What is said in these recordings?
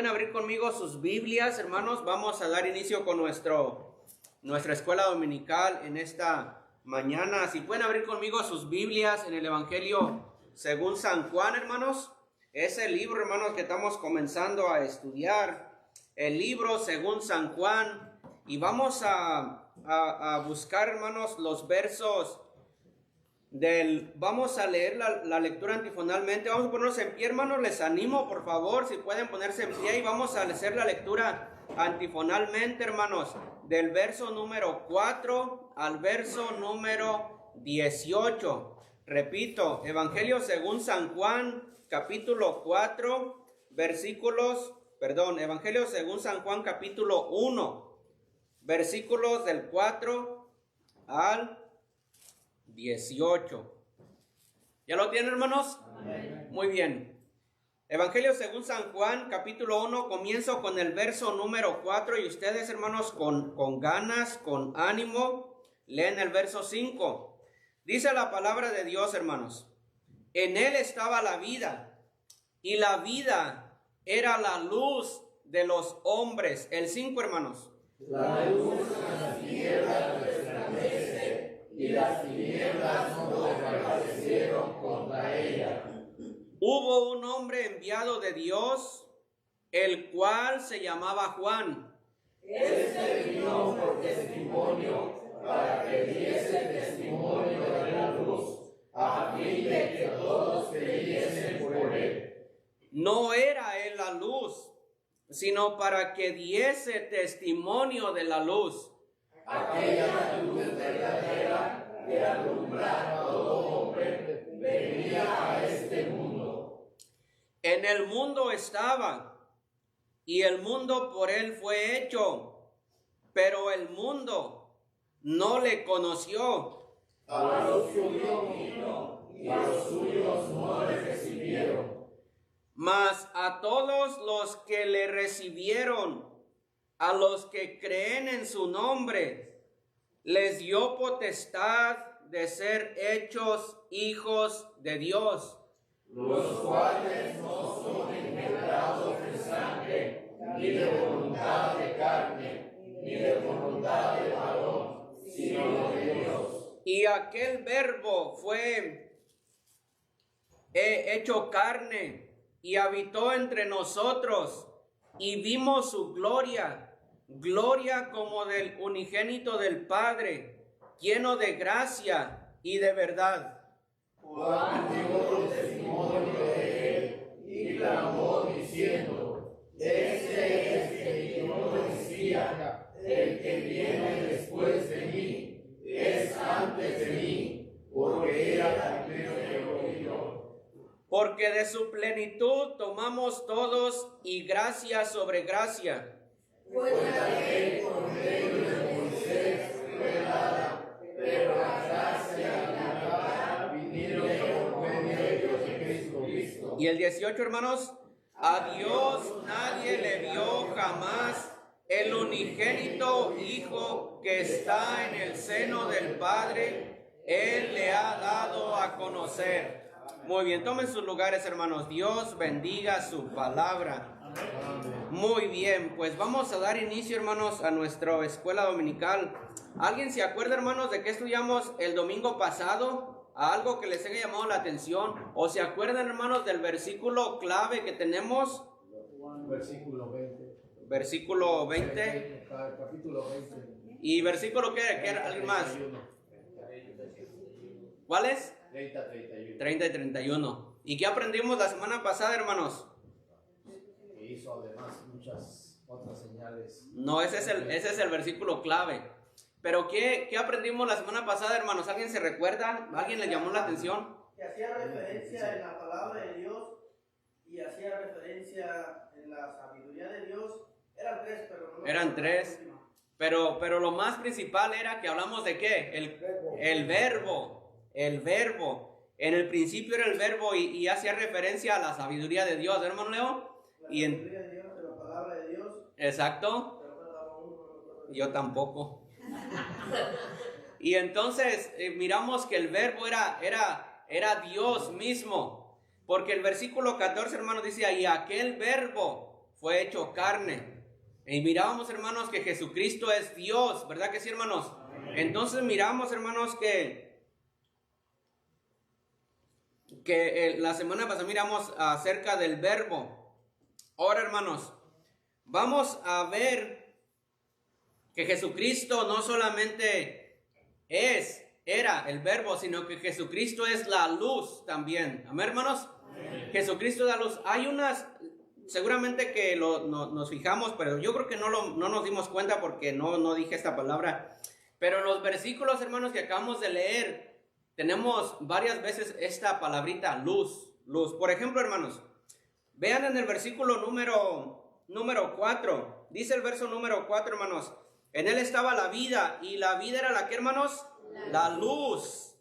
pueden abrir conmigo sus Biblias, hermanos, vamos a dar inicio con nuestra escuela dominical en esta mañana. Si pueden abrir conmigo sus Biblias en el Evangelio según San Juan, hermanos. Es el libro, hermanos, que estamos comenzando a estudiar. El libro según San Juan. Y vamos a buscar, hermanos, los versos vamos a leer la lectura antifonalmente. Vamos a ponernos en pie, hermanos. Les animo, por favor, si pueden ponerse en pie. Y vamos a hacer la lectura antifonalmente, hermanos, del verso número 4 al verso número 18. Repito, Evangelio según San Juan, capítulo 4, Evangelio según San Juan, capítulo 1, versículos del 4 al 18. ¿Ya lo tienen, hermanos? Amén. Muy bien. Evangelio según San Juan, capítulo 1, comienzo con el verso número 4 y ustedes, hermanos, con ganas, con ánimo, leen el verso 5. Dice la palabra de Dios, hermanos: en él estaba la vida, y la vida era la luz de los hombres. El 5, hermanos. La luz en las tinieblas resplandece, y las tinieblas no prevalecieron contra ella. Hubo un hombre enviado de Dios, el cual se llamaba Juan. Este vino por testimonio, para que diese testimonio de la luz, a fin de que todos creyesen por él. No era él la luz, sino para que diese testimonio de la luz. Aquella luz verdadera que alumbra a todo hombre venía a este mundo. En el mundo estaba, y el mundo por él fue hecho, pero el mundo no le conoció. A los suyos vino, y a los suyos no le recibieron. Mas a todos los que le recibieron, a los que creen en su nombre, les dio potestad de ser hechos hijos de Dios. Los cuales no son engendrados de sangre, ni de voluntad de carne, ni de voluntad de varón, sino de Dios. Y aquel Verbo fue hecho carne y habitó entre nosotros, y vimos su gloria, gloria como del unigénito del Padre, lleno de gracia y de verdad. Juan dio testimonio de él, y clamó diciendo: este es el que yo decía, el que viene después de mí, es antes de mí, porque era primero que yo. Porque de su plenitud tomamos todos, y gracia sobre gracia. Pues la ley por medio de Moisés fue dada, pero la gracia y la verdad vinieron por medio de Cristo. Y el 18, hermanos: a Dios nadie le vio jamás, el unigénito Hijo que está en el seno del Padre, Él le ha dado a conocer. Muy bien, tomen sus lugares, hermanos. Dios bendiga su palabra. Muy bien, pues vamos a dar inicio, hermanos, a nuestra escuela dominical. ¿Alguien se acuerda, hermanos, de qué estudiamos el domingo pasado? ¿A algo que les haya llamado la atención? ¿O se acuerdan, hermanos, del versículo clave que tenemos? Versículo 20. Versículo 20. Capítulo 20. ¿Y versículo qué era? ¿Alguien más? 31. ¿Cuál es? 30, 31. 30 y 31. ¿Y qué aprendimos la semana pasada, hermanos? Que hizo además muchas otras señales. No, ese es el versículo clave. Pero ¿qué aprendimos la semana pasada, hermanos? ¿Alguien se recuerda? ¿Alguien le llamó la atención? Que hacía referencia en la palabra de Dios y hacía referencia en la sabiduría de Dios. Eran tres, pero no. Eran tres. Pero lo más principal era que hablamos de ¿qué? El verbo. El verbo. En el principio era el verbo y hacía referencia a la sabiduría de Dios, hermano Leo. La sabiduría de Dios, de la palabra de Dios. Exacto. Yo tampoco. Y entonces miramos que el verbo era Dios mismo. Porque el versículo 14, hermano, dice: y aquel verbo fue hecho carne. Y mirábamos, hermanos, que Jesucristo es Dios, ¿verdad que sí, hermanos? Entonces miramos, hermanos, que la semana pasada miramos acerca del verbo. Ahora, hermanos, vamos a ver que Jesucristo no solamente era el verbo, sino que Jesucristo es la luz también. Amén, hermanos. Amén. Jesucristo es la luz. Hay unas, seguramente que nos fijamos, pero yo creo que no nos dimos cuenta porque no dije esta palabra. Pero en los versículos, hermanos, que acabamos de leer, tenemos varias veces esta palabrita luz. Por ejemplo, hermanos, vean en el versículo número 4. Dice el verso número 4, hermanos. En él estaba la vida, y la vida era la que, hermanos, la luz.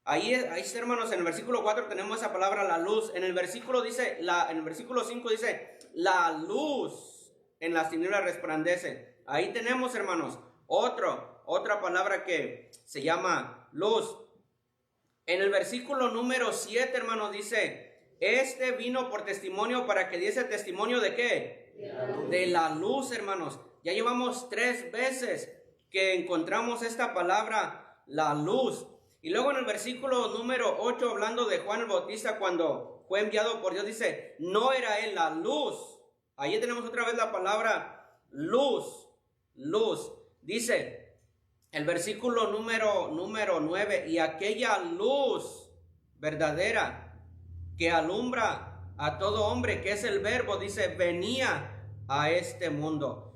Ahí, hermanos, en el versículo 4 tenemos esa palabra, la luz. En el versículo 5 dice, la luz en las tinieblas resplandece. Ahí tenemos, hermanos, otra palabra que se llama luz. En el versículo número 7, hermanos, dice, este vino por testimonio para que diese testimonio ¿de qué? De la luz, hermanos. Ya llevamos 3 veces que encontramos esta palabra, la luz. Y luego en el versículo número 8, hablando de Juan el Bautista cuando fue enviado por Dios, dice, no era él la luz. Ahí tenemos otra vez la palabra luz. Dice el versículo número 9, y aquella luz verdadera que alumbra a todo hombre, que es el verbo, dice, venía a este mundo.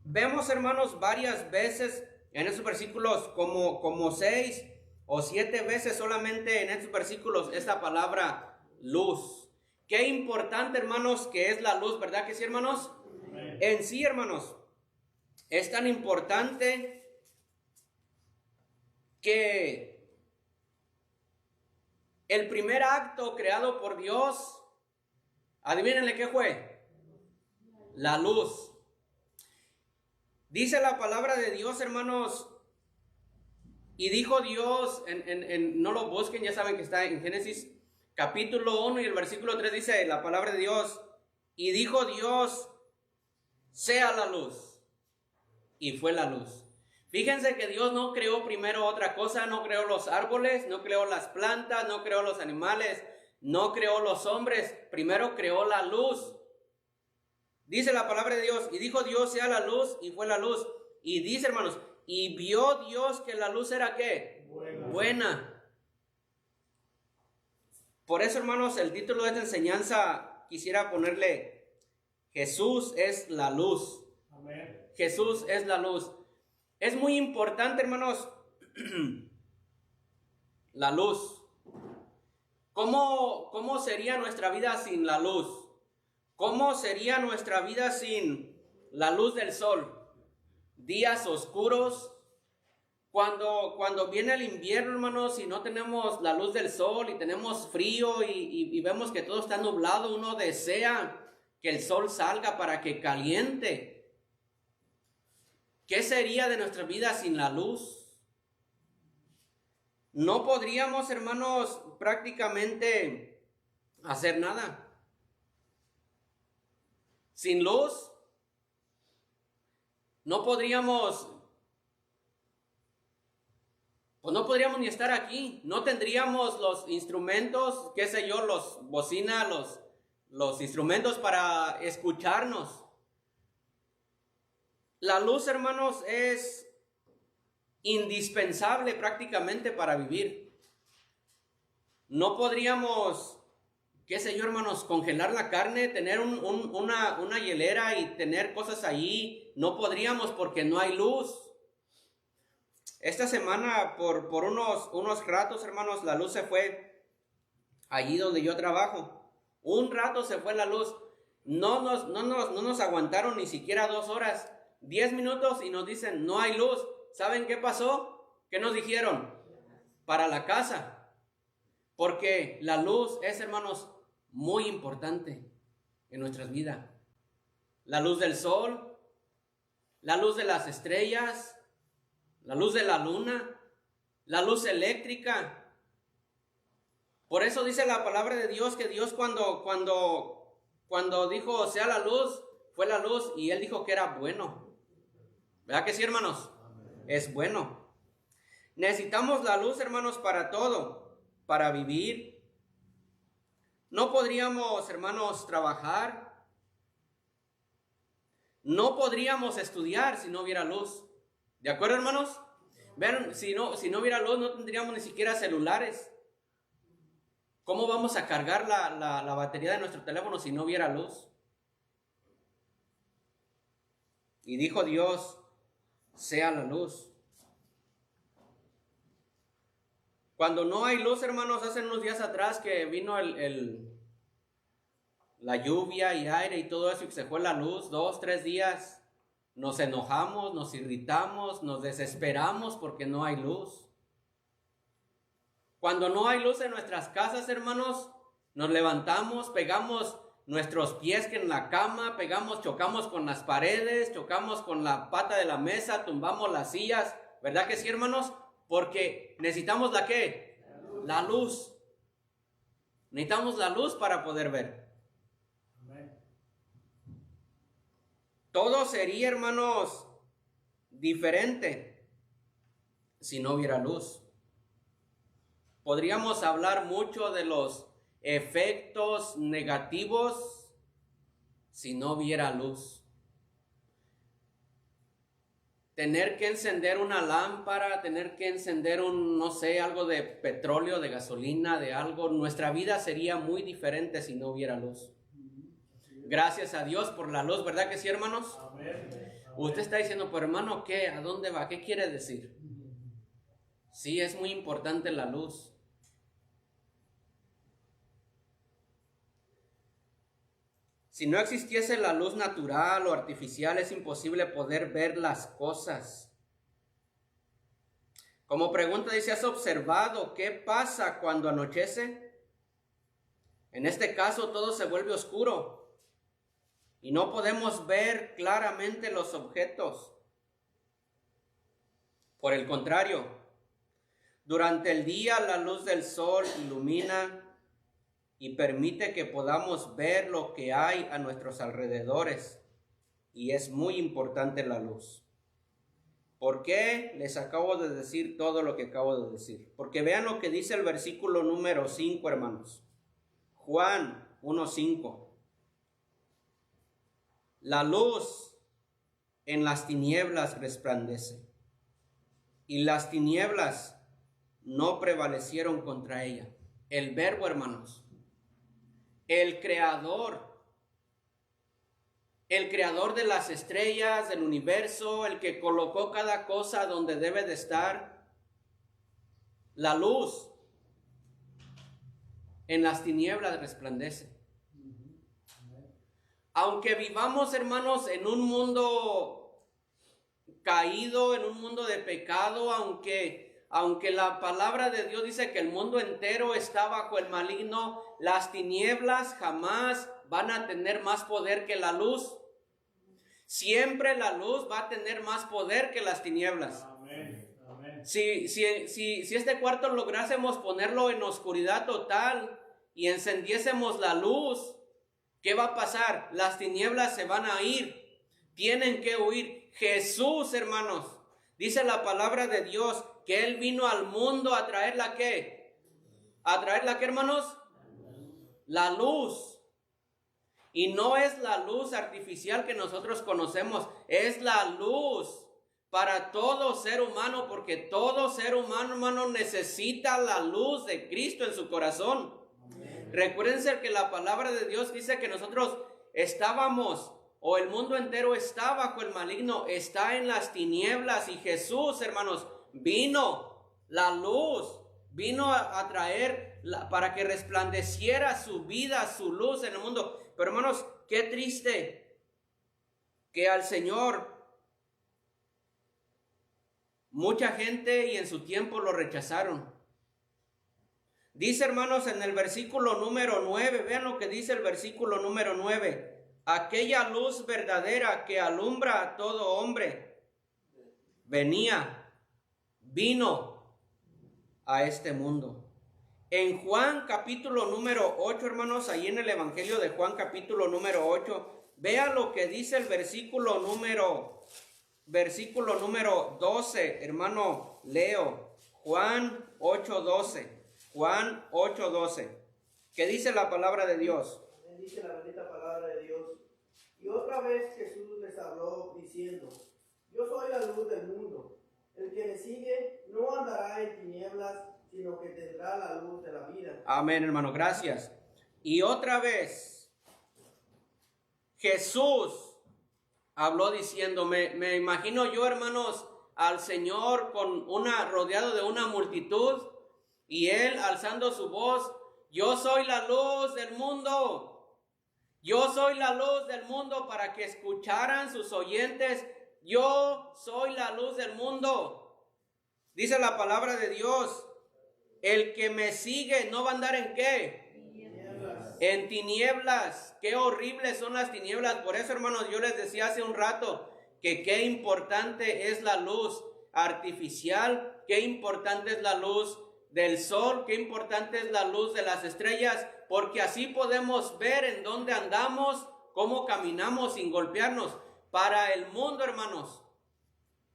Vemos, hermanos, varias veces en estos versículos, como 6 o 7 veces solamente en estos versículos, esta palabra luz. Qué importante, hermanos, que es la luz, ¿verdad que sí, hermanos? Amén. En sí, hermanos, es tan importante que el primer acto creado por Dios, adivínenle qué fue, la luz. Dice la palabra de Dios, hermanos, y dijo Dios, no lo busquen, ya saben que está en Génesis capítulo 1 y el versículo 3 dice la palabra de Dios, y dijo Dios, sea la luz, y fue la luz. Fíjense que Dios no creó primero otra cosa, no creó los árboles, no creó las plantas, no creó los animales, no creó los hombres, primero creó la luz. Dice la palabra de Dios, y dijo Dios, sea la luz, y fue la luz. Y dice, hermanos, y vio Dios que la luz era ¿qué? Buena. Por eso, hermanos, el título de esta enseñanza quisiera ponerle, Jesús es la luz. Amén. Jesús es la luz. Es muy importante, hermanos, la luz. ¿Cómo sería nuestra vida sin la luz? ¿Cómo sería nuestra vida sin la luz del sol? Días oscuros. Cuando viene el invierno, hermanos, y no tenemos la luz del sol y tenemos frío y vemos que todo está nublado, uno desea que el sol salga para que caliente. ¿Qué sería de nuestra vida sin la luz? No podríamos, hermanos, prácticamente hacer nada. Sin luz, no podríamos ni estar aquí. No tendríamos los instrumentos, qué sé yo, los bocinas, los instrumentos para escucharnos. La luz, hermanos, es indispensable prácticamente para vivir. No podríamos, qué sé yo, hermanos, congelar la carne, tener una hielera y tener cosas ahí. No podríamos porque no hay luz. Esta semana, por unos ratos, hermanos, la luz se fue allí donde yo trabajo. Un rato se fue la luz. No nos aguantaron ni siquiera 2 horas, 10 minutos y nos dicen, no hay luz. ¿Saben qué pasó? ¿Qué nos dijeron? Para la casa. Porque la luz es, hermanos, muy importante en nuestras vidas. La luz del sol, la luz de las estrellas, la luz de la luna, la luz eléctrica. Por eso dice la palabra de Dios que Dios cuando cuando dijo sea la luz, fue la luz y Él dijo que era bueno. ¿Verdad que sí, hermanos? Es bueno. Necesitamos la luz, hermanos, para todo, para vivir. No podríamos, hermanos, trabajar. No podríamos estudiar si no hubiera luz. ¿De acuerdo, hermanos? Vean, si no hubiera luz, no tendríamos ni siquiera celulares. ¿Cómo vamos a cargar la batería de nuestro teléfono si no hubiera luz? Y dijo Dios, sea la luz. Cuando no hay luz, hermanos, hace unos días atrás que vino la lluvia y aire y todo eso y que se fue la luz, 2, 3 días, nos enojamos, nos irritamos, nos desesperamos porque no hay luz. Cuando no hay luz en nuestras casas, hermanos, nos levantamos, pegamos nuestros pies en la cama, chocamos con las paredes, chocamos con la pata de la mesa, tumbamos las sillas, ¿verdad que sí, hermanos? Porque necesitamos ¿la qué? La luz. Necesitamos la luz para poder ver. Todo sería, hermanos, diferente si no hubiera luz. Podríamos hablar mucho de los efectos negativos si no hubiera luz. Tener que encender una lámpara, tener que encender algo de petróleo, de gasolina, de algo, nuestra vida sería muy diferente si no hubiera luz. Gracias a Dios por la luz, ¿verdad que sí, hermanos? Amén. Usted está diciendo, pero hermano, ¿qué? ¿A dónde va? ¿Qué quiere decir? Sí, es muy importante la luz. Si no existiese la luz natural o artificial, es imposible poder ver las cosas. Como pregunta dice, ¿has observado qué pasa cuando anochece? En este caso todo se vuelve oscuro y no podemos ver claramente los objetos. Por el contrario, durante el día la luz del sol ilumina y permite que podamos ver lo que hay a nuestros alrededores. Y es muy importante la luz. ¿Por qué les acabo de decir todo lo que acabo de decir? Porque vean lo que dice el versículo número 5, hermanos. Juan 1:5. La luz en las tinieblas resplandece, y las tinieblas no prevalecieron contra ella. El Verbo, hermanos. El creador de las estrellas, del universo, el que colocó cada cosa donde debe de estar. La luz en las tinieblas resplandece. Aunque vivamos, hermanos, en un mundo caído, en un mundo de pecado, aunque la palabra de Dios dice que el mundo entero está bajo el maligno, las tinieblas jamás van a tener más poder que la luz. Siempre la luz va a tener más poder que las tinieblas. Amén. Amén. Si este cuarto lográsemos ponerlo en oscuridad total y encendiésemos la luz, ¿qué va a pasar? Las tinieblas se van a ir. Tienen que huir. Jesús, hermanos, dice la palabra de Dios que Él vino al mundo a traer ¿la qué? ¿A traer la qué, hermanos? La luz. Y no es la luz artificial que nosotros conocemos, es la luz para todo ser humano, porque todo ser humano, hermano, necesita la luz de Cristo en su corazón. Amén. Recuérdense que la palabra de Dios dice que nosotros estábamos, o el mundo entero está bajo el maligno, está en las tinieblas, y Jesús, hermanos, vino la luz, vino a traer para que resplandeciera su vida, su luz en el mundo. Pero hermanos, qué triste que al Señor mucha gente y en su tiempo lo rechazaron. Dice, hermanos, en el versículo número 9, vean lo que dice el versículo número 9. Aquella luz verdadera que alumbra a todo hombre vino a este mundo. En Juan capítulo número 8, hermanos, ahí en el Evangelio de Juan capítulo número 8, vea lo que dice el versículo número 12, hermano Leo. Juan 8:12. Juan 8:12. ¿Qué dice la palabra de Dios? Dice la bendita palabra de Dios. Y otra vez Jesús les habló diciendo: Yo soy la luz del mundo. El que me sigue no andará en tinieblas, sino que tendrá la luz de la vida. Amén, hermano, gracias. Y otra vez Jesús habló diciendo, me imagino yo, hermanos, al Señor rodeado de una multitud, y él alzando su voz: yo soy la luz del mundo. Yo soy la luz del mundo, para que escucharan sus oyentes: yo soy la luz del mundo. Dice la palabra de Dios: el que me sigue no va a andar ¿en qué? Tinieblas. En tinieblas. Qué horribles son las tinieblas. Por eso, hermanos, yo les decía hace un rato que qué importante es la luz artificial, qué importante es la luz del sol, qué importante es la luz de las estrellas, porque así podemos ver en dónde andamos, cómo caminamos sin golpearnos. Para el mundo, hermanos,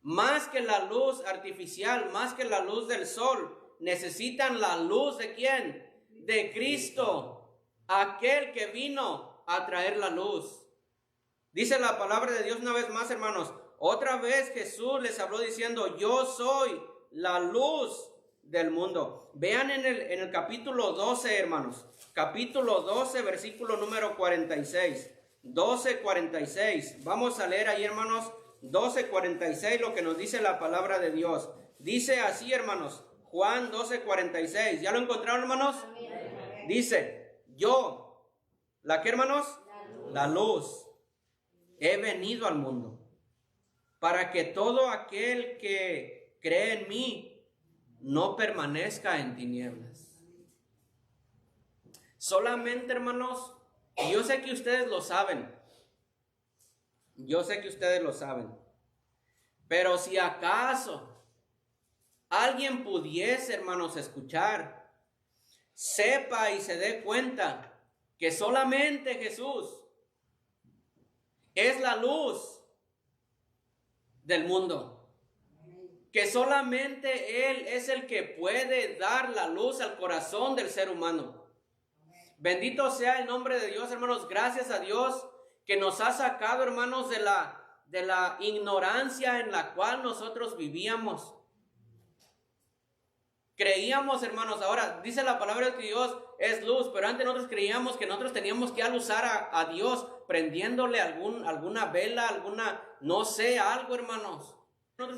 más que la luz artificial, más que la luz del sol, necesitan la luz ¿de quién? De Cristo, aquel que vino a traer la luz. Dice la palabra de Dios una vez más, hermanos. Otra vez Jesús les habló diciendo: yo soy la luz del mundo. Vean en el capítulo 12, hermanos. Capítulo 12, versículo número 46. 12:46. Vamos a leer ahí, hermanos, 12:46, lo que nos dice la palabra de Dios. Dice así, hermanos, Juan 12:46. ¿Ya lo encontraron, hermanos? Amén. Dice: yo, ¿la qué, hermanos? La luz. He venido al mundo para que todo aquel que cree en mí no permanezca en tinieblas. Solamente, hermanos, yo sé que ustedes lo saben. Yo sé que ustedes lo saben. Pero si acaso alguien pudiese, hermanos, escuchar, sepa y se dé cuenta que solamente Jesús es la luz del mundo, que solamente Él es el que puede dar la luz al corazón del ser humano. Bendito sea el nombre de Dios, hermanos. Gracias a Dios que nos ha sacado, hermanos, de la ignorancia en la cual nosotros vivíamos. Creíamos, hermanos, ahora dice la palabra de Dios es luz, pero antes nosotros creíamos que nosotros teníamos que alusar a Dios prendiéndole alguna vela, no sé, algo, hermanos.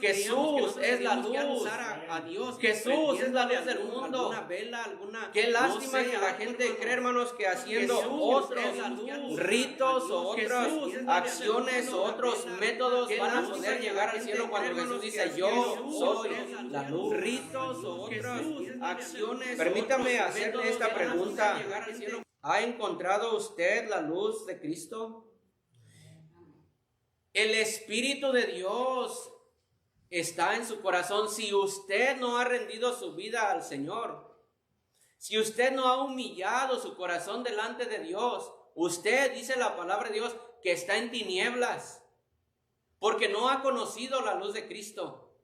Jesús es la luz a Dios. Jesús es la luz del mundo. Qué lástima que la gente cree, hermanos, que haciendo otros ritos o otras acciones o otros métodos van a poder llegar al cielo, cuando Jesús dice: yo soy la luz. Ritos o otras acciones. Permítame hacerle esta pregunta: ¿ha encontrado usted la luz de Cristo? El Espíritu de Dios está en su corazón. Si usted no ha rendido su vida al Señor, si usted no ha humillado su corazón delante de Dios, usted, dice la palabra de Dios, que está en tinieblas, porque no ha conocido la luz de Cristo.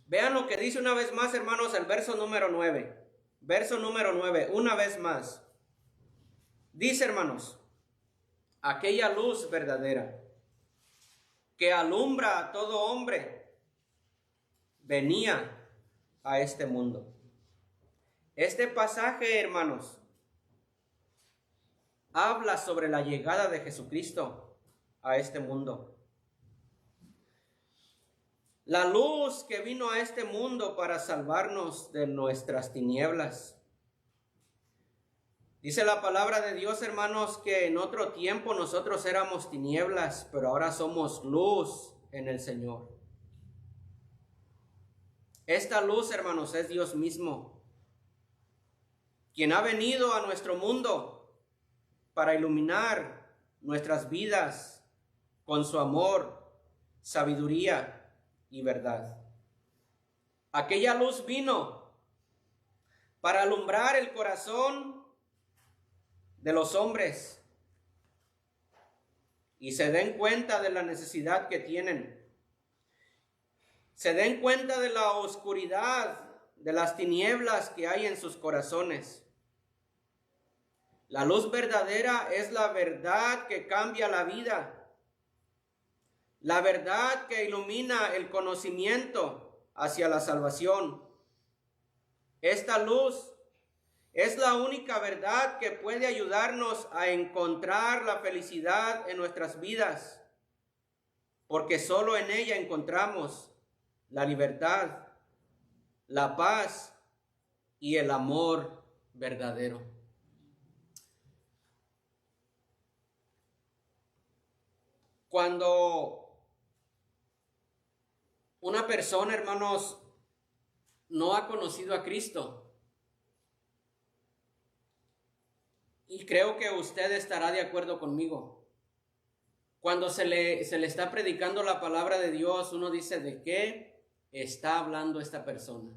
Vean lo que dice una vez más, hermanos, el verso número 9. Verso número 9, una vez más. Dice, hermanos: aquella luz verdadera que alumbra a todo hombre venía a este mundo. Este pasaje, hermanos, habla sobre la llegada de Jesucristo a este mundo. La luz que vino a este mundo para salvarnos de nuestras tinieblas. Dice la palabra de Dios, hermanos, que en otro tiempo nosotros éramos tinieblas, pero ahora somos luz en el Señor. Esta luz, hermanos, es Dios mismo, quien ha venido a nuestro mundo para iluminar nuestras vidas con su amor, sabiduría y verdad. Aquella luz vino para alumbrar el corazón de los hombres y se den cuenta de la necesidad que tienen. Se den cuenta de la oscuridad, de las tinieblas que hay en sus corazones. La luz verdadera es la verdad que cambia la vida. La verdad que ilumina el conocimiento hacia la salvación. Esta luz es la única verdad que puede ayudarnos a encontrar la felicidad en nuestras vidas, porque solo en ella encontramos la libertad, la paz y el amor verdadero. Cuando una persona, hermanos, no ha conocido a Cristo, y creo que usted estará de acuerdo conmigo, cuando se le está predicando la palabra de Dios, uno dice, ¿de qué está hablando esta persona?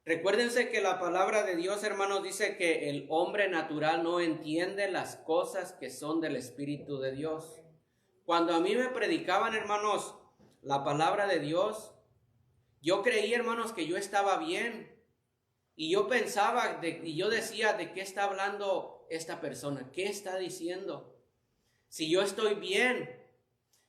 Recuérdense que la palabra de Dios, hermanos, dice que el hombre natural no entiende las cosas que son del Espíritu de Dios. Cuando a mí me predicaban, hermanos, la palabra de Dios, yo creí, hermanos, que yo estaba bien. Y yo pensaba, y yo decía, ¿de qué está hablando esta persona? ¿Qué está diciendo? Si yo estoy bien,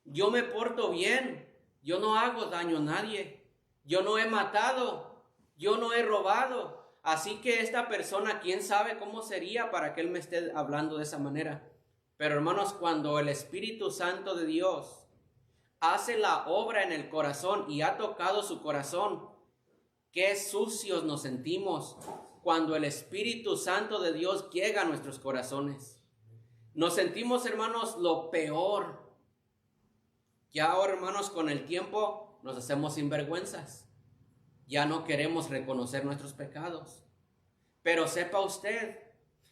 yo me porto bien, yo no hago daño a nadie, yo no he matado, yo no he robado. Así que esta persona, ¿quién sabe cómo sería para que él me esté hablando de esa manera? Pero hermanos, cuando el Espíritu Santo de Dios hace la obra en el corazón y ha tocado su corazón, qué sucios nos sentimos cuando el Espíritu Santo de Dios llega a nuestros corazones. Nos sentimos, hermanos, lo peor. Ya ahora, hermanos, con el tiempo nos hacemos sinvergüenzas. Ya no queremos reconocer nuestros pecados. Pero sepa usted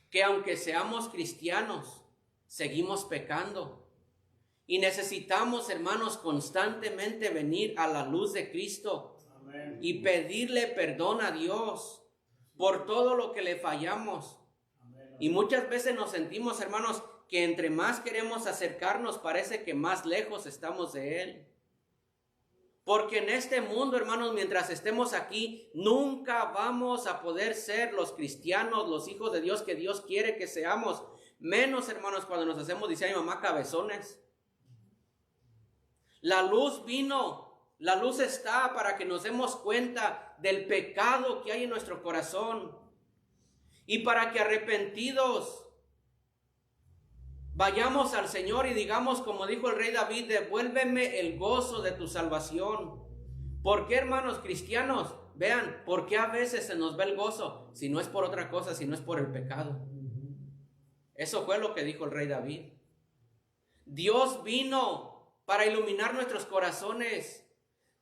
que aunque seamos cristianos, seguimos pecando. Y necesitamos, hermanos, constantemente venir a la luz de Cristo y pedirle perdón a Dios por todo lo que le fallamos. Y muchas veces nos sentimos, hermanos, que entre más queremos acercarnos, parece que más lejos estamos de Él. Porque en este mundo, hermanos, mientras estemos aquí, nunca vamos a poder ser los cristianos, los hijos de Dios que Dios quiere que seamos. Menos, hermanos, cuando nos hacemos, dice mi mamá, cabezones. La luz vino. La luz está para que nos demos cuenta del pecado que hay en nuestro corazón y para que arrepentidos vayamos al Señor y digamos, como dijo el rey David, devuélveme el gozo de tu salvación. ¿Por qué, hermanos cristianos? Vean, ¿por qué a veces se nos va el gozo? Si no es por otra cosa, si no es por el pecado. Eso fue lo que dijo el rey David. Dios vino para iluminar nuestros corazones,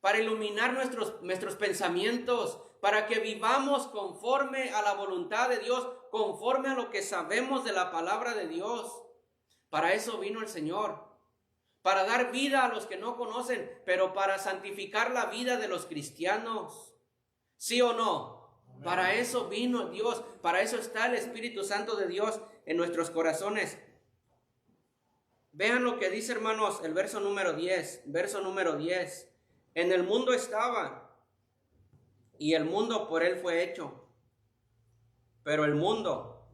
para iluminar nuestros pensamientos, para que vivamos conforme a la voluntad de Dios, conforme a lo que sabemos de la palabra de Dios. Para eso vino el Señor, para dar vida a los que no conocen, pero para santificar la vida de los cristianos. ¿Sí o no? Amén. Para eso vino Dios, para eso está el Espíritu Santo de Dios en nuestros corazones. Vean lo que dice, hermanos, el verso número 10. En el mundo estaba, y el mundo por él fue hecho, pero el mundo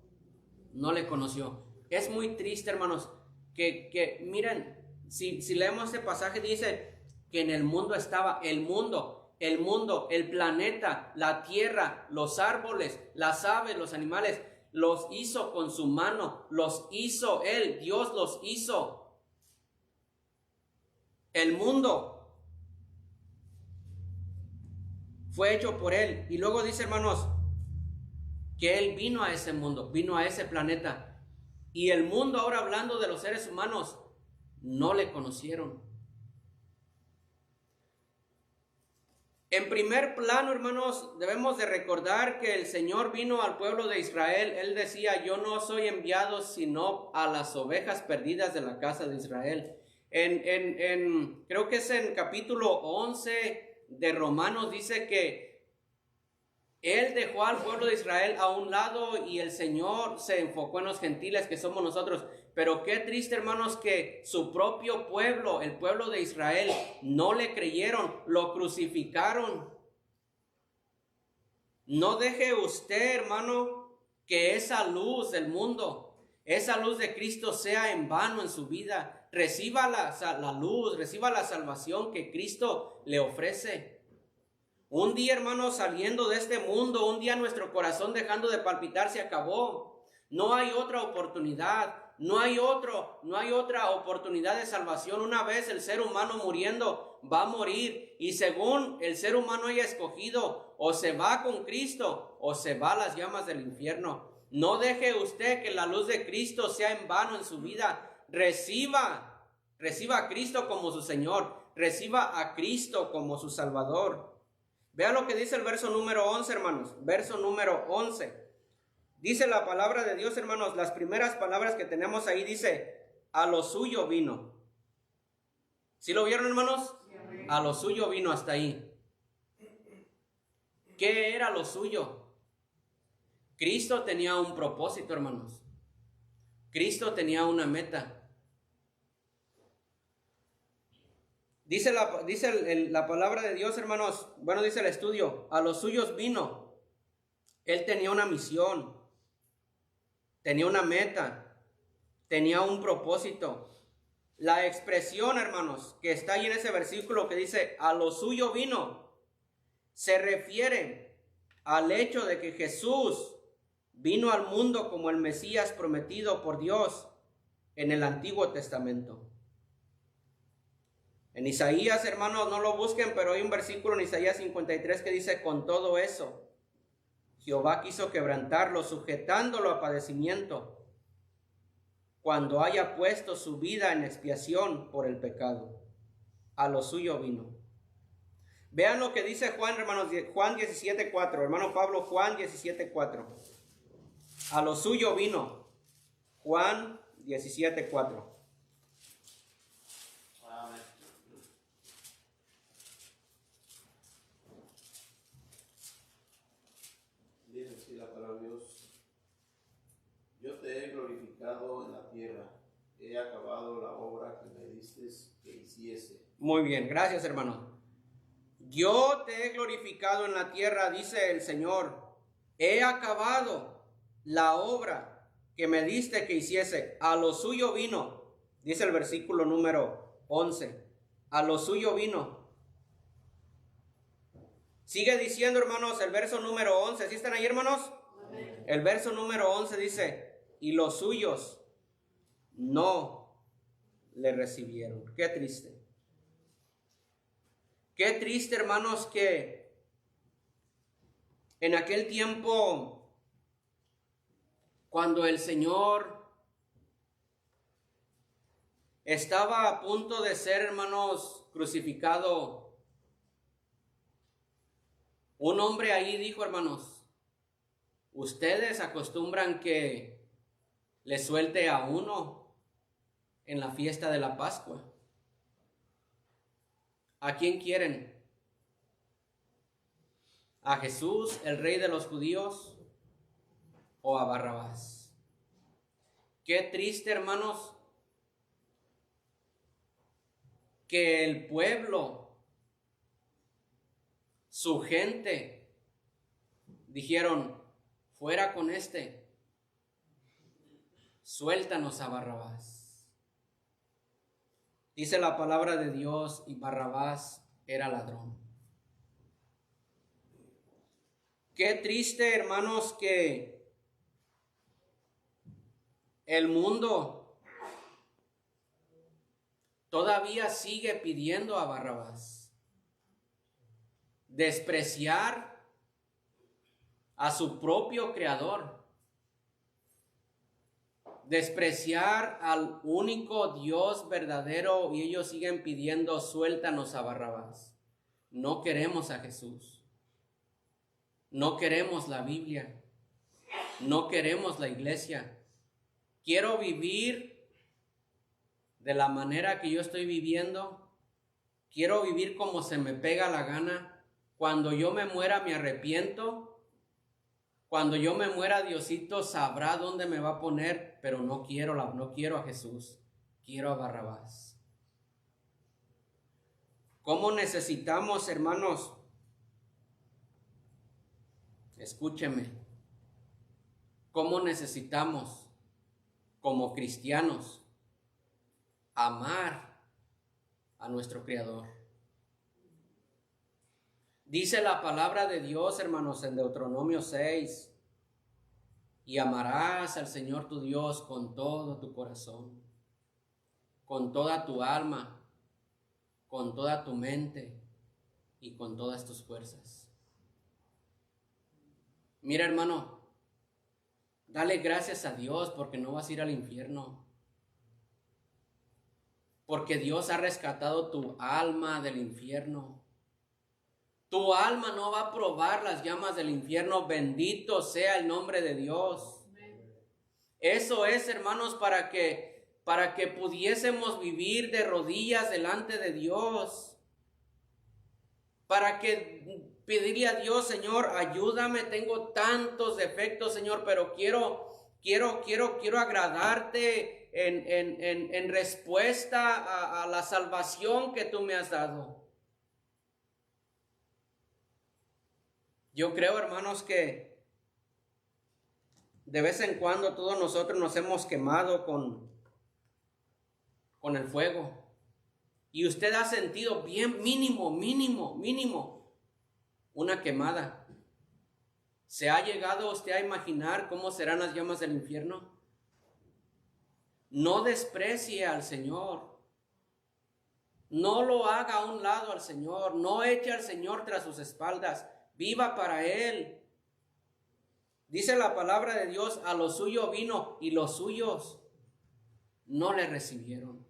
no le conoció. Es muy triste, hermanos, que miren, si leemos este pasaje, dice que en el mundo estaba el mundo, el planeta, la tierra, los árboles, las aves, los animales, los hizo con su mano, los hizo Él, Dios los hizo. El mundo fue hecho por Él. Y luego dice, hermanos, que Él vino a ese mundo, vino a ese planeta. Y el mundo, ahora hablando de los seres humanos, no le conocieron. En primer plano, hermanos, debemos de recordar que el Señor vino al pueblo de Israel. Él decía, yo no soy enviado sino a las ovejas perdidas de la casa de Israel. Creo que es en capítulo 11 de Romanos, dice que Él dejó al pueblo de Israel a un lado y el Señor se enfocó en los gentiles que somos nosotros. Pero qué triste, hermanos, que su propio pueblo, el pueblo de Israel, no le creyeron, lo crucificaron. No deje usted, hermano, que esa luz del mundo, esa luz de Cristo sea en vano en su vida. Reciba la luz, reciba la salvación que Cristo le ofrece. Un día, hermanos, saliendo de este mundo, un día nuestro corazón dejando de palpitar se acabó. No hay otra oportunidad, no hay otra oportunidad de salvación. Una vez el ser humano muriendo va a morir, y según el ser humano haya escogido, o se va con Cristo o se va a las llamas del infierno. No deje usted que la luz de Cristo sea en vano en su vida. Reciba a Cristo como su Señor, reciba a Cristo como su Salvador. Vea lo que dice el verso número 11, hermanos. Verso número 11. Dice la palabra de Dios, hermanos, las primeras palabras que tenemos ahí dice, a lo suyo vino. ¿Sí lo vieron, hermanos? A lo suyo vino hasta ahí. ¿Qué era lo suyo? Cristo tenía un propósito, hermanos. Cristo tenía una meta. Dice la palabra de Dios, hermanos, bueno, dice el estudio, a los suyos vino. Él tenía una misión, tenía una meta, tenía un propósito. La expresión, hermanos, que está ahí en ese versículo que dice, a lo suyo vino, se refiere al hecho de que Jesús vino al mundo como el Mesías prometido por Dios en el Antiguo Testamento. En Isaías, hermanos, no lo busquen, pero hay un versículo en Isaías 53 que dice, con todo eso, Jehová quiso quebrantarlo, sujetándolo a padecimiento, cuando haya puesto su vida en expiación por el pecado. A lo suyo vino. Vean lo que dice Juan, hermanos, Juan 17:4, hermano Pablo, Juan 17:4. A lo suyo vino. Juan 17:4. Yo te he glorificado en la tierra, he acabado la obra que me diste que hiciese. Muy bien, gracias, hermano. Yo te he glorificado en la tierra, dice el Señor. He acabado la obra que me diste que hiciese. A lo suyo vino, dice el versículo número 11. A lo suyo vino. Sigue diciendo, hermanos, el verso número 11. ¿Sí están ahí, hermanos? Amén. El verso número 11 dice, y los suyos no le recibieron. Qué triste. Qué triste, hermanos, que en aquel tiempo, cuando el Señor estaba a punto de ser, hermanos, crucificado, un hombre ahí dijo, hermanos, ustedes acostumbran que le suelte a uno en la fiesta de la Pascua. ¿A quién quieren? ¿A Jesús, el rey de los judíos, o a Barrabás? Qué triste, hermanos, que el pueblo, su gente, dijeron, fuera con este, suéltanos a Barrabás. Dice la palabra de Dios, y Barrabás era ladrón. Qué triste, hermanos, que el mundo todavía sigue pidiendo a Barrabás. Despreciar a su propio creador. Despreciar al único Dios verdadero, y ellos siguen pidiendo, suéltanos a Barrabás. No queremos a Jesús. No queremos la Biblia. No queremos la iglesia. Quiero vivir de la manera que yo estoy viviendo. Quiero vivir como se me pega la gana. Cuando yo me muera me arrepiento Cuando yo me muera, Diosito sabrá dónde me va a poner, pero no quiero a Jesús, quiero a Barrabás. ¿Cómo necesitamos, hermanos? Escúcheme. ¿Cómo necesitamos, como cristianos, amar a nuestro Creador? Dice la palabra de Dios, hermanos, en Deuteronomio 6, y amarás al Señor tu Dios con todo tu corazón, con toda tu alma, con toda tu mente y con todas tus fuerzas. Mira, hermano, dale gracias a Dios porque no vas a ir al infierno. Porque Dios ha rescatado tu alma del infierno. Tu alma no va a probar las llamas del infierno. Bendito sea el nombre de Dios. Eso es, hermanos, para que pudiésemos vivir de rodillas delante de Dios. Para que pedirle a Dios, Señor, ayúdame, tengo tantos defectos, Señor, pero quiero agradarte en respuesta a la salvación que tú me has dado. Yo creo, hermanos, que de vez en cuando todos nosotros nos hemos quemado con el fuego. Y usted ha sentido bien mínimo, una quemada. ¿Se ha llegado usted a imaginar cómo serán las llamas del infierno? No desprecie al Señor. No lo haga a un lado al Señor. No eche al Señor tras sus espaldas. Viva para Él. Dice la palabra de Dios, a lo suyo vino y los suyos no le recibieron.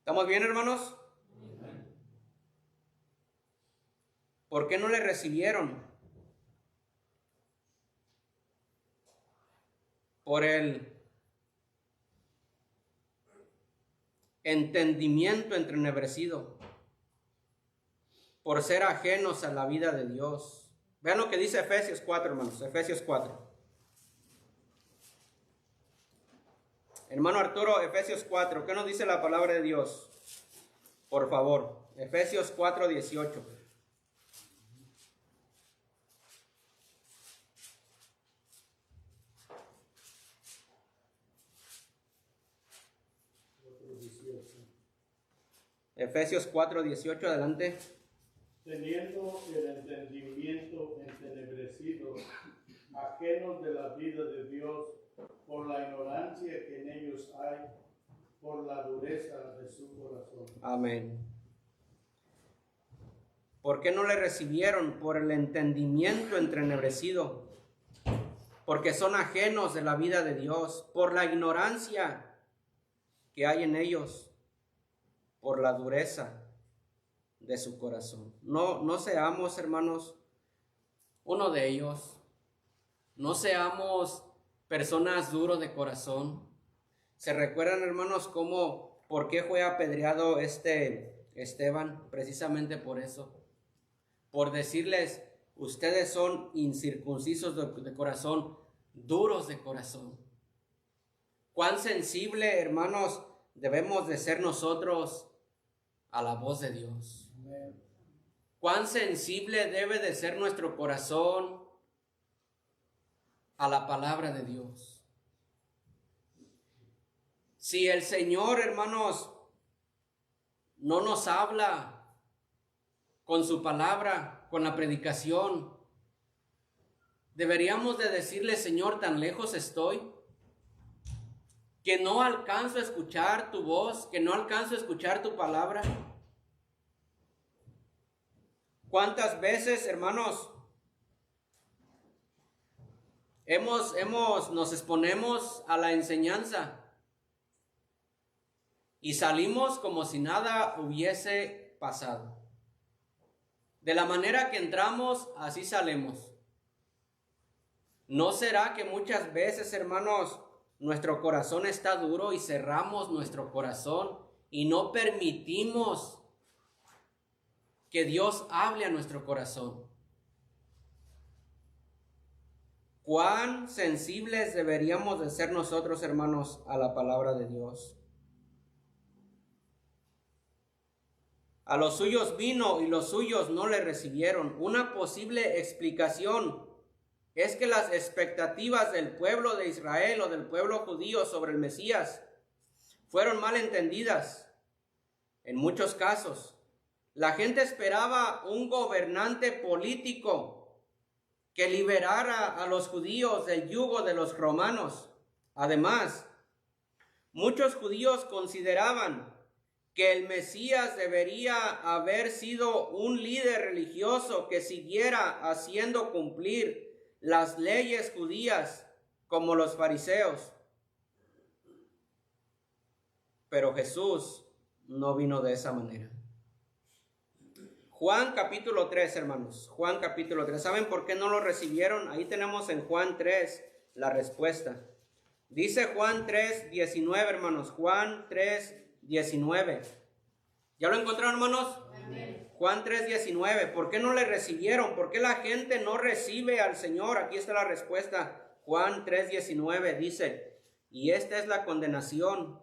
¿Estamos bien, hermanos? ¿Por qué no le recibieron? Por el entendimiento entrenebrecido, por ser ajenos a la vida de Dios. Vean lo que dice Efesios 4, hermanos, Efesios 4. Hermano Arturo, Efesios 4, ¿qué nos dice la palabra de Dios? Por favor, Efesios 4, 18. Efesios 4, 18, adelante. Teniendo el entendimiento entenebrecido, ajenos de la vida de Dios, por la ignorancia que en ellos hay, por la dureza de su corazón. Amén. ¿Por qué no le recibieron? Por el entendimiento entrenebrecido, porque son ajenos de la vida de Dios, por la ignorancia que hay en ellos, por la dureza de su corazón. No seamos, hermanos, uno de ellos. No seamos personas duros de corazón. ¿Se recuerdan, hermanos, por qué fue apedreado Esteban? Precisamente por eso. Por decirles, ustedes son incircuncisos de corazón, duros de corazón. Cuán sensible, hermanos, debemos de ser nosotros a la voz de Dios. Amén. Cuán sensible debe de ser nuestro corazón a la palabra de Dios. Si el Señor, hermanos, no nos habla con su palabra, con la predicación, deberíamos de decirle, Señor, tan lejos estoy, que no alcanzo a escuchar tu voz, que no alcanzo a escuchar tu palabra. ¿Cuántas veces, hermanos, nos exponemos a la enseñanza y salimos como si nada hubiese pasado? De la manera que entramos, así salimos. ¿No será que muchas veces, hermanos, nuestro corazón está duro y cerramos nuestro corazón y no permitimos que Dios hable a nuestro corazón? ¿Cuán sensibles deberíamos de ser nosotros, hermanos, a la palabra de Dios? A los suyos vino y los suyos no le recibieron. Una posible explicación es que las expectativas del pueblo de Israel o del pueblo judío sobre el Mesías fueron mal entendidas. En muchos casos, la gente esperaba un gobernante político que liberara a los judíos del yugo de los romanos. Además, muchos judíos consideraban que el Mesías debería haber sido un líder religioso que siguiera haciendo cumplir las leyes judías como los fariseos. Pero Jesús no vino de esa manera. Juan capítulo 3, hermanos. Juan capítulo 3. ¿Saben por qué no lo recibieron? Ahí tenemos en Juan 3 la respuesta. Dice Juan 3, 19, hermanos. Juan 3, 19. ¿Ya lo encontraron, hermanos? Amén. Juan 3, 19. ¿Por qué no le recibieron? ¿Por qué la gente no recibe al Señor? Aquí está la respuesta. Juan 3, 19 dice, y esta es la condenación.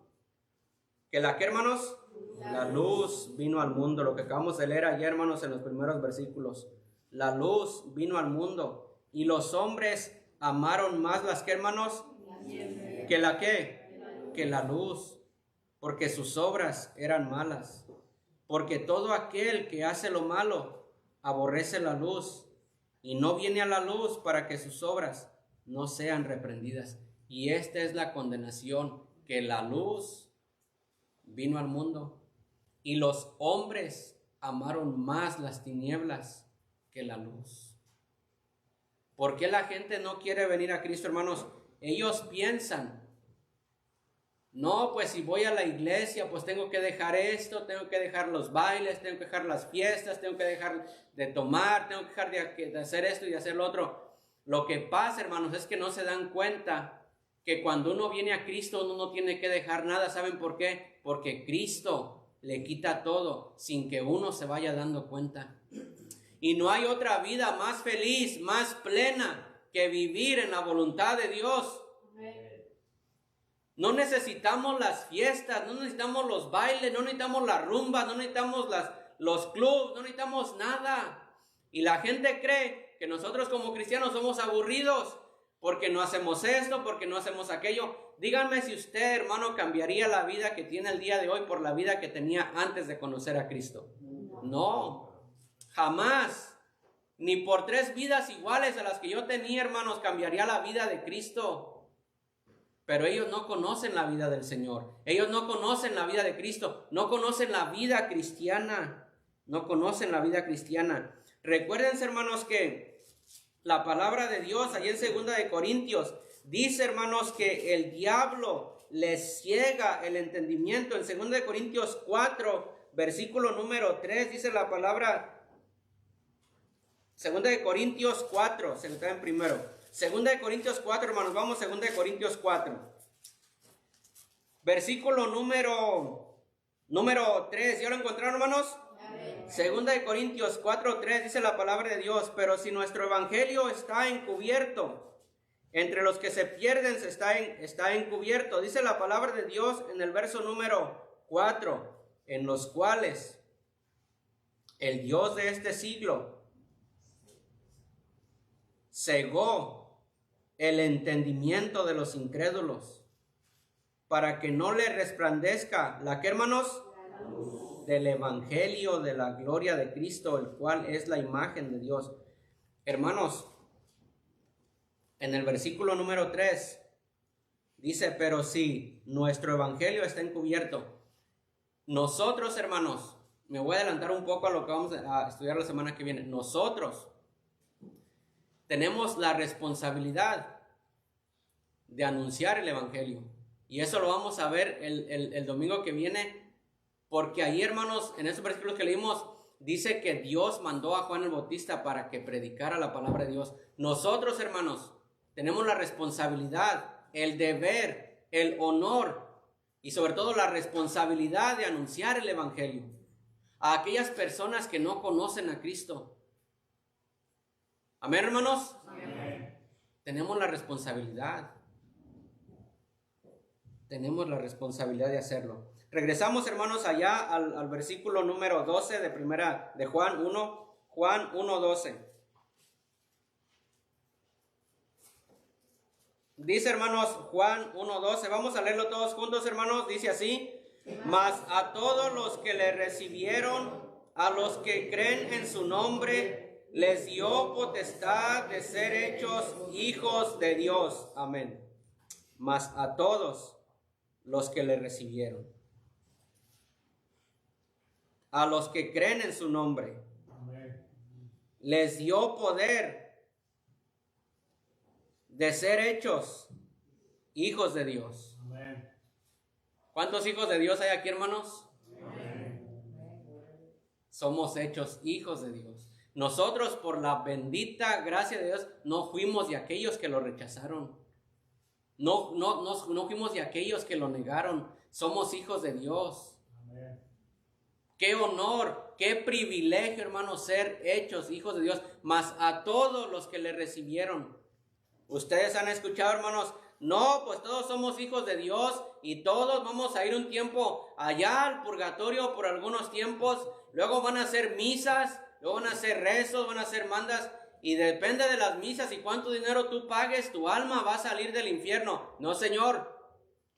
¿Que la qué, hermanos? La luz vino al mundo. Lo que acabamos de leer ayer, hermanos, en los primeros versículos. La luz vino al mundo. Y los hombres amaron más las que, hermanos, que la qué, que la luz. Porque sus obras eran malas. Porque todo aquel que hace lo malo aborrece la luz y no viene a la luz para que sus obras no sean reprendidas. Y esta es la condenación, que la luz vino al mundo y los hombres amaron más las tinieblas que la luz. ¿Por qué la gente no quiere venir a Cristo, hermanos? Ellos piensan, no, pues si voy a la iglesia, pues tengo que dejar esto, tengo que dejar los bailes, tengo que dejar las fiestas, tengo que dejar de tomar, tengo que dejar de hacer esto y de hacer lo otro. Lo que pasa, hermanos, es que no se dan cuenta que cuando uno viene a Cristo, uno no tiene que dejar nada. ¿Saben por qué? Porque Cristo le quita todo sin que uno se vaya dando cuenta. Y no hay otra vida más feliz, más plena que vivir en la voluntad de Dios. No necesitamos las fiestas, no necesitamos los bailes, no necesitamos las rumbas, no necesitamos los clubs, no necesitamos nada. Y la gente cree que nosotros como cristianos somos aburridos porque no hacemos esto, porque no hacemos aquello. Díganme si usted, hermano, cambiaría la vida que tiene el día de hoy por la vida que tenía antes de conocer a Cristo. No, jamás. Ni por 3 vidas iguales a las que yo tenía, hermanos, cambiaría la vida de Cristo. Pero ellos no conocen la vida del Señor. Ellos no conocen la vida de Cristo. No conocen la vida cristiana. No conocen la vida cristiana. Recuérdense, hermanos, que la palabra de Dios, allí en 2 de Corintios, dice, hermanos, que el diablo les ciega el entendimiento. En 2 de Corintios 4, versículo número 3, dice la palabra. 2 de Corintios 4, se lo traen primero. 2 de Corintios 4, hermanos, vamos a 2 de Corintios 4. Versículo número 3, ¿ya lo encontraron, hermanos? 2 de Corintios 4, 3 dice la palabra de Dios, pero si nuestro evangelio está encubierto, entre los que se pierden está encubierto, dice la palabra de Dios en el verso número 4, en los cuales el Dios de este siglo cegó el entendimiento de los incrédulos, para que no le resplandezca, ¿la qué, hermanos? Del evangelio de la gloria de Cristo, el cual es la imagen de Dios. Hermanos, en el versículo número 3, dice, pero si nuestro evangelio está encubierto, nosotros, hermanos, me voy a adelantar un poco a lo que vamos a estudiar la semana que viene, nosotros tenemos la responsabilidad de anunciar el evangelio. Y eso lo vamos a ver el domingo que viene, porque ahí, hermanos, en esos versículos que leímos, dice que Dios mandó a Juan el Bautista para que predicara la palabra de Dios. Nosotros, hermanos, tenemos la responsabilidad, el deber, el honor y sobre todo la responsabilidad de anunciar el evangelio a aquellas personas que no conocen a Cristo. Amén, hermanos. Amén. tenemos la responsabilidad. Tenemos la responsabilidad de hacerlo. Regresamos, hermanos, allá al versículo número 12 de primera de Juan 1, Juan 1:12. Dice, hermanos, Juan 1:12. Vamos a leerlo todos juntos, hermanos. Dice así: mas a todos los que le recibieron, a los que creen en su nombre, les dio potestad de ser hechos hijos de Dios. Amén. Mas a todos los que le recibieron, a los que creen en su nombre, les dio poder de ser hechos hijos de Dios. ¿Cuántos hijos de Dios hay aquí, hermanos? Somos hechos hijos de Dios. Nosotros, por la bendita gracia de Dios, no fuimos de aquellos que lo rechazaron. No fuimos de aquellos que lo negaron. Somos hijos de Dios. Amén. Qué honor, qué privilegio, hermanos, ser hechos hijos de Dios. Mas a todos los que le recibieron. Ustedes han escuchado, hermanos, no, pues todos somos hijos de Dios y todos vamos a ir un tiempo allá al purgatorio por algunos tiempos. Luego van a hacer misas, luego van a hacer rezos, van a hacer mandas. Y depende de las misas y cuánto dinero tú pagues, tu alma va a salir del infierno. No, Señor.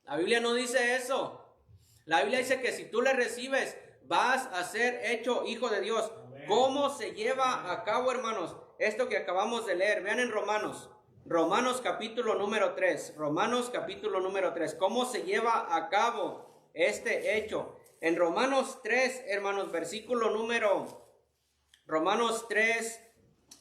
La Biblia no dice eso. La Biblia dice que si tú le recibes, vas a ser hecho hijo de Dios. Amén. ¿Cómo se lleva a cabo, hermanos, esto que acabamos de leer? Vean en Romanos. Romanos capítulo número 3. Romanos capítulo número 3. ¿Cómo se lleva a cabo este hecho? En Romanos 3, hermanos, versículo número... Romanos 3...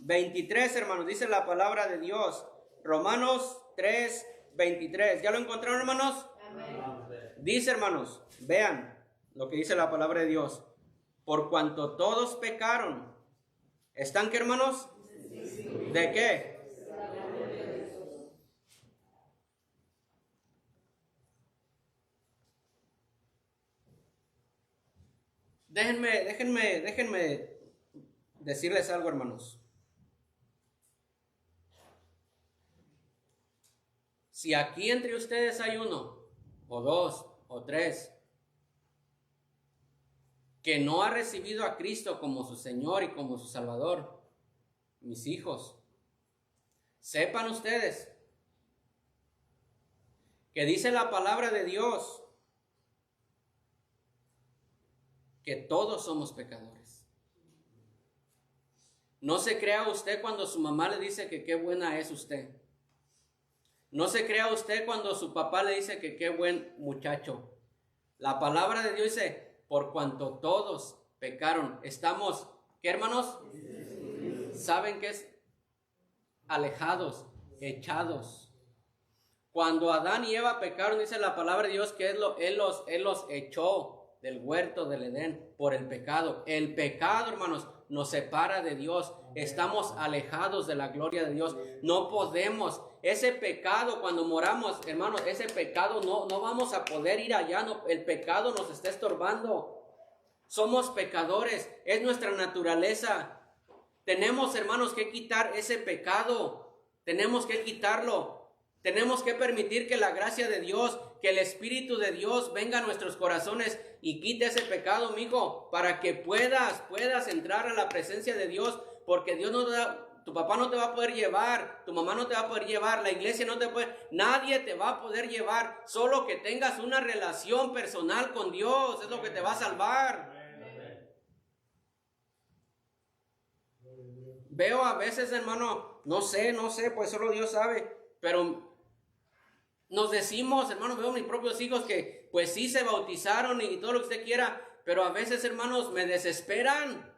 23, hermanos, dice la palabra de Dios. Romanos 3, 23. ¿Ya lo encontraron, hermanos? Amén. Dice, hermanos, vean lo que dice la palabra de Dios. Por cuanto todos pecaron. ¿Están qué, hermanos? Sí. ¿De qué? Déjenme decirles algo, hermanos. Si aquí entre ustedes hay uno, o dos, o tres, que no ha recibido a Cristo como su Señor y como su Salvador, mis hijos, sepan ustedes que dice la palabra de Dios que todos somos pecadores. No se crea usted cuando su mamá le dice que qué buena es usted. No se crea usted cuando su papá le dice que qué buen muchacho. La palabra de Dios dice, por cuanto todos pecaron, estamos, ¿qué, hermanos? ¿Saben qué es? Alejados, echados. Cuando Adán y Eva pecaron, dice la palabra de Dios que Él los echó del huerto del Edén por el pecado. El pecado, hermanos, nos separa de Dios. Estamos alejados de la gloria de Dios. No podemos. Ese pecado, cuando moramos, hermanos, ese pecado no vamos a poder ir allá. No, el pecado nos está estorbando. Somos pecadores. Es nuestra naturaleza. Tenemos, hermanos, que quitar ese pecado. Tenemos que quitarlo. Tenemos que permitir que la gracia de Dios, que el Espíritu de Dios venga a nuestros corazones y quite ese pecado, amigo, para que puedas entrar a la presencia de Dios, porque Dios no te da, tu papá no te va a poder llevar, tu mamá no te va a poder llevar, la iglesia no te puede, nadie te va a poder llevar, solo que tengas una relación personal con Dios, es lo que te va a salvar. Veo a veces, hermano, no sé, pues solo Dios sabe, pero nos decimos, hermanos, veo a mis propios hijos que pues sí se bautizaron y todo lo que usted quiera, pero a veces, hermanos, me desesperan.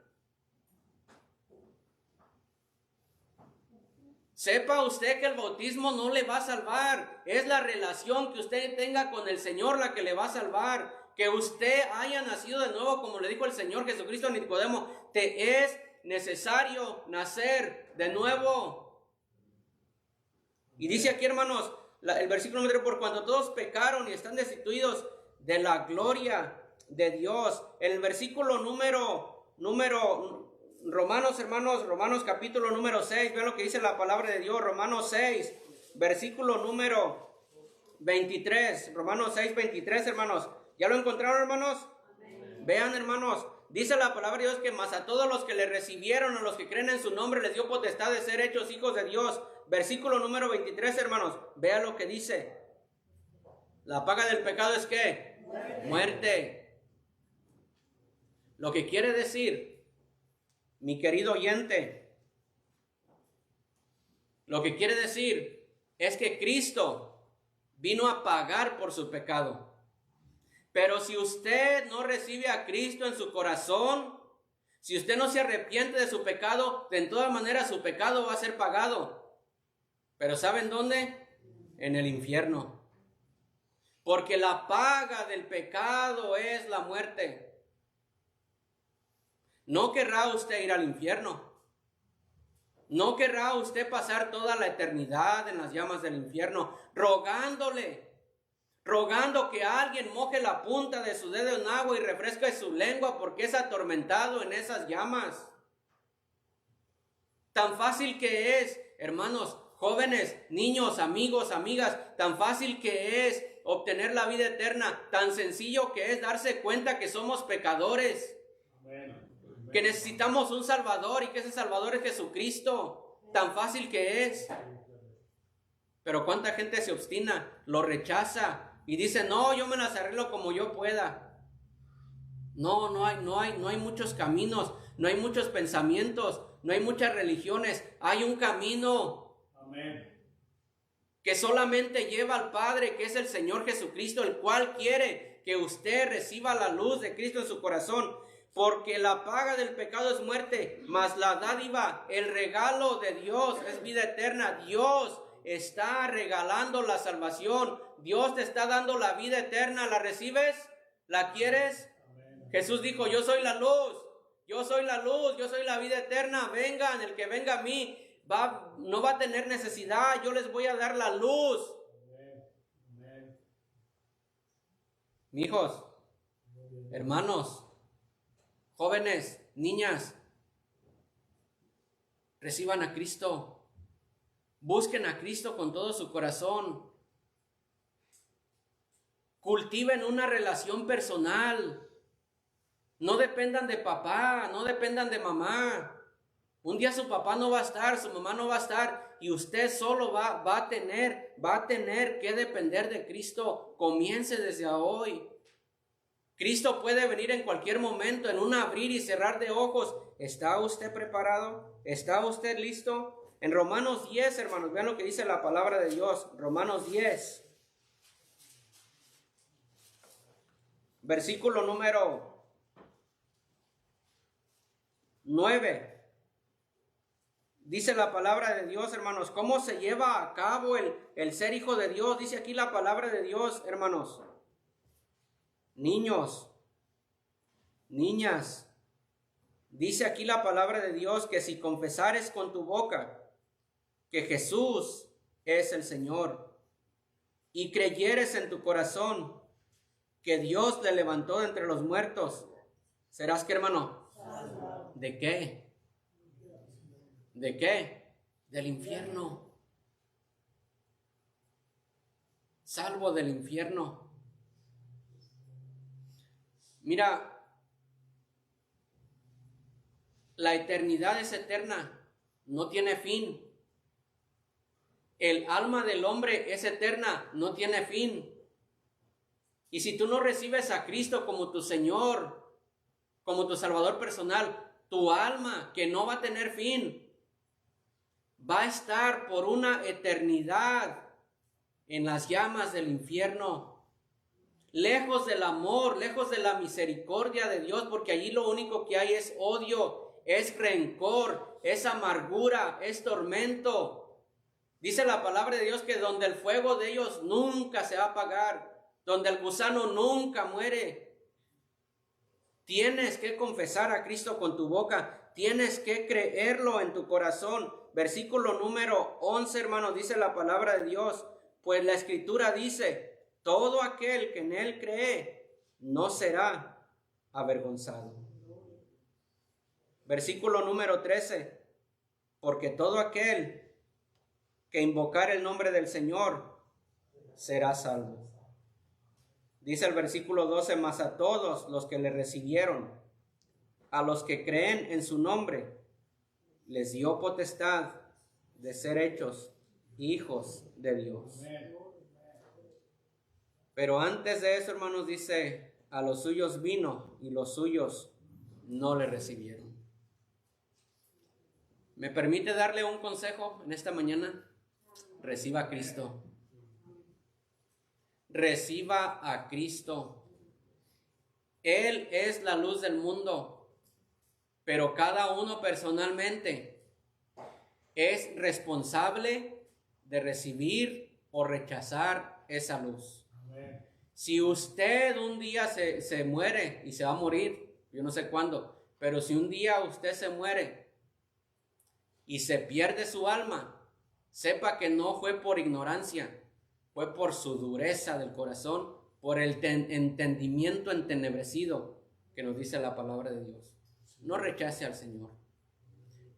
Sepa usted que el bautismo no le va a salvar, es la relación que usted tenga con el Señor la que le va a salvar. Que usted haya nacido de nuevo, como le dijo el Señor Jesucristo a Nicodemo, te es necesario nacer de nuevo. Y dice aquí, hermanos, el versículo número 3, por cuanto todos pecaron y están destituidos de la gloria de Dios. El versículo número Romanos, hermanos, Romanos capítulo número 6, vean lo que dice la palabra de Dios, Romanos 6, versículo número 23, Romanos 6, 23, hermanos. ¿Ya lo encontraron, hermanos? Amén. Vean, hermanos, dice la palabra de Dios que más a todos los que le recibieron, a los que creen en su nombre, les dio potestad de ser hechos hijos de Dios. Versículo número 23, hermanos, vean lo que dice. La paga del pecado es ¿qué? Muerte. Lo que quiere decir, mi querido oyente, lo que quiere decir es que Cristo vino a pagar por su pecado. Pero si usted no recibe a Cristo en su corazón, si usted no se arrepiente de su pecado, de todas maneras su pecado va a ser pagado. Pero ¿saben dónde? En el infierno. Porque la paga del pecado es la muerte. ¿No querrá usted ir al infierno? ¿No querrá usted pasar toda la eternidad en las llamas del infierno, rogando que alguien moje la punta de su dedo en agua y refresque su lengua porque es atormentado en esas llamas? Tan fácil que es, hermanos, jóvenes, niños, amigos, amigas, tan fácil que es obtener la vida eterna, tan sencillo que es darse cuenta que somos pecadores. Que necesitamos un Salvador y que ese Salvador es Jesucristo. Tan fácil que es. Pero cuánta gente se obstina, lo rechaza y dice, no, yo me las arreglo como yo pueda. No hay muchos caminos, no hay muchos pensamientos, no hay muchas religiones. Hay un camino. Amén. Que solamente lleva al Padre, que es el Señor Jesucristo, el cual quiere que usted reciba la luz de Cristo en su corazón. Porque la paga del pecado es muerte, mas la dádiva, el regalo de Dios es vida eterna. Dios está regalando la salvación. Dios te está dando la vida eterna. ¿La recibes? ¿La quieres? Amén. Jesús dijo, yo soy la luz, yo soy la luz, yo soy la vida eterna. Vengan, el que venga a mí no va a tener necesidad. Yo les voy a dar la luz. Amén. Hijos, hermanos, jóvenes, niñas, reciban a Cristo. Busquen a Cristo con todo su corazón. Cultiven una relación personal. No dependan de papá, no dependan de mamá. Un día su papá no va a estar, su mamá no va a estar y usted solo va a tener que depender de Cristo. Comience desde hoy. Cristo puede venir en cualquier momento, en un abrir y cerrar de ojos. ¿Está usted preparado? ¿Está usted listo? En Romanos 10, hermanos, vean lo que dice la palabra de Dios. Romanos 10. Versículo número 9. Dice la palabra de Dios, hermanos, ¿cómo se lleva a cabo el ser hijo de Dios? Dice aquí la palabra de Dios, hermanos. Niños, niñas, dice aquí la palabra de Dios que si confesares con tu boca que Jesús es el Señor y creyeres en tu corazón que Dios le levantó de entre los muertos, ¿serás qué, hermano? ¿De qué? ¿De qué? Del infierno. Salvo del infierno. Mira, la eternidad es eterna, no tiene fin. El alma del hombre es eterna, no tiene fin. Y si tú no recibes a Cristo como tu Señor, como tu Salvador personal, tu alma, que no va a tener fin, va a estar por una eternidad en las llamas del infierno. Lejos del amor, lejos de la misericordia de Dios, porque allí lo único que hay es odio, es rencor, es amargura, es tormento. Dice la palabra de Dios que donde el fuego de ellos nunca se va a apagar, donde el gusano nunca muere. Tienes que confesar a Cristo con tu boca, tienes que creerlo en tu corazón. Versículo número 11, hermanos, dice la palabra de Dios, pues la Escritura dice, todo aquel que en él cree no será avergonzado. Versículo número 13. Porque todo aquel que invocar el nombre del Señor será salvo. Dice el versículo 12, mas a todos los que le recibieron, a los que creen en su nombre, les dio potestad de ser hechos hijos de Dios. Pero antes de eso, hermanos, dice, a los suyos vino y los suyos no le recibieron. ¿Me permite darle un consejo en esta mañana? Reciba a Cristo. Reciba a Cristo. Él es la luz del mundo, pero cada uno personalmente es responsable de recibir o rechazar esa luz. Si usted un día se muere y se va a morir, yo no sé cuándo, pero si un día usted se muere y se pierde su alma, sepa que no fue por ignorancia, fue por su dureza del corazón, por el entendimiento entenebrecido que nos dice la palabra de Dios. No rechace al Señor.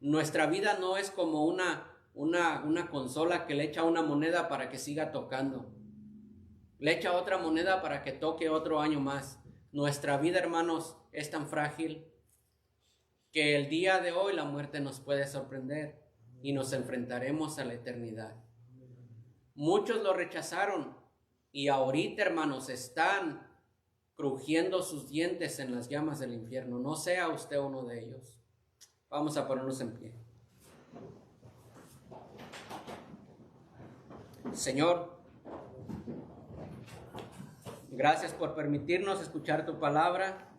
Nuestra vida no es como una consola que le echa una moneda para que siga tocando. Le echa otra moneda para que toque otro año más. Nuestra vida, hermanos, es tan frágil que el día de hoy la muerte nos puede sorprender y nos enfrentaremos a la eternidad. Muchos lo rechazaron y ahorita, hermanos, están crujiendo sus dientes en las llamas del infierno. No sea usted uno de ellos. Vamos a ponernos en pie. Señor, gracias por permitirnos escuchar tu palabra,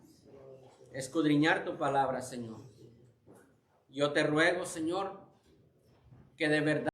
escudriñar tu palabra, Señor. Yo te ruego, Señor, que de verdad